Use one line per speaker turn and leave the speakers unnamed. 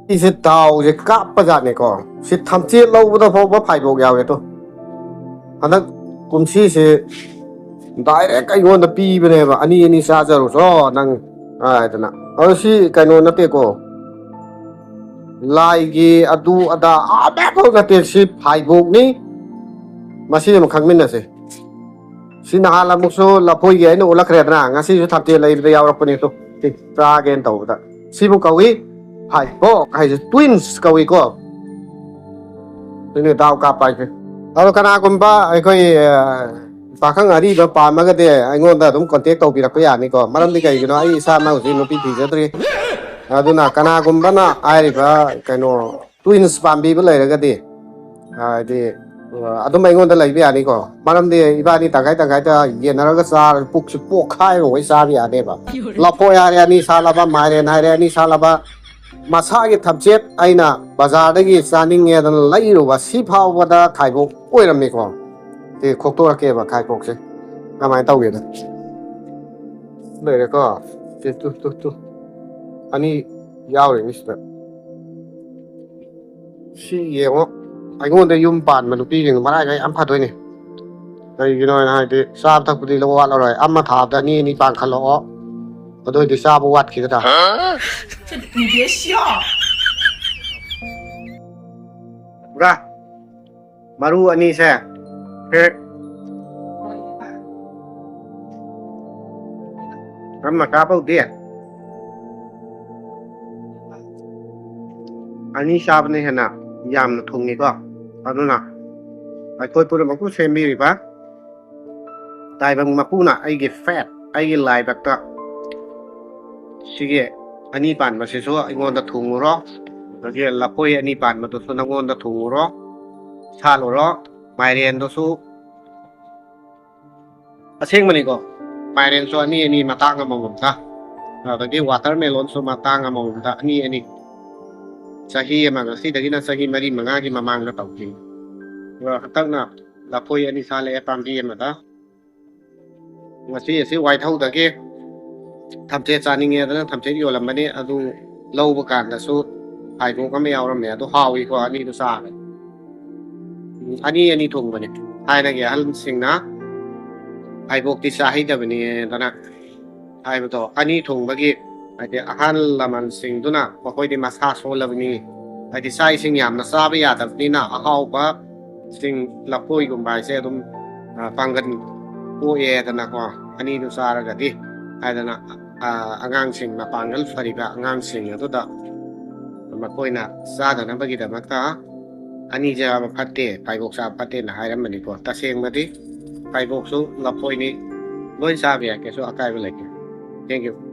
이제 다우제 까빠자네거 시 탐지 lâu 보고 파이복 야외도 하나 꿈치시 다이렉 이거는 삐브네바 아니 사자로서 난 아이드나 어시 까노나 때고 라이기 아두 아다 아베고 같은 시 파이복니 마시 뭐 강민나세 시나hala muso lapoy ay no ula kredna nga si tabti lai da yaw ko nito ti pragen tawda sibu kawi hai ko kai twins kawi ko ini daw ka pa ke alo kana kumba ai koi pakang ari ba pa ma ga de ai ngon da dum contact taw pi ra ko ya ni ko maram di kai no ai sa ma usi no pi ti ja tri aduna kana kumba na ai ba kai no twins pambi ba lai ra ga di ai di adum mai ngon da lai bi ani ko maram di ibani tagai ta yenara ga sa puk su pok khai ro sa bi ane ba la po ya re ani sala ba mai re nai re ani sala ba masa gi thamchet aina bazar da gi saning nge da lai ro ba si phau ba da khai bo oi ram mi ko ti khok to ke ba khai pok se kamai tau ge da le ko ti tu ani yaw re ni sta si ye ngo ai ngon da yum pan ma lu pi ge ma rai am pha doi ni cái nói này thì sao thằng đi lâu quá rồi âm mà thảo đã ni bạn khăn lọ ở đây thì sao bố khi đó
你别笑。
ra maru ani xe thế âm mà cá bao tiền ani sao bên này hả nào yam thùng này có ở đâu nào ai thôi tôi mà cũng xem mi ba tai bang mapuna ai ge fat ai ge lai bak ta sige ani pan ma se so ai ngon da thung ro da ge la poi ani pan ma to so na ngon da thung ro sa lo ro mai ren do su aseng mani ko mai ren so ani ma ta nga mom ta da ge watermelon so ma ta nga mom ta ani sahi ma ga si da gi na sahi mari manga gi mamang na tau ki wa tak na la poi ani sa le pam di ma ta ngasi wai thau da ke thamche chani nge da thamche yo lam mani adu lâu ba kan da su ai ko ka me yaw ram me adu hawi ko ani du sa ani thung bani ai na ge hal sing na ai bok ti sa hi da bani da na ai ba to ani thung ba gi ai de ahan laman sing du na ko koi di masa so la bani ai di sai sing yam na sa ba ya da ni na a haw ba sing la poi gum bai se dum pangan o ye da na ko ani du sa ra ga di ai da na angang sing na pangal fari ba angang sing ado da ma koi na sa da na ba gi da ma ta ani ja ma phatte pai bok sa phatte na hai ram mani ko ta seng ma di pai bok su la poi ni loi sa be ke so akai ba le thank you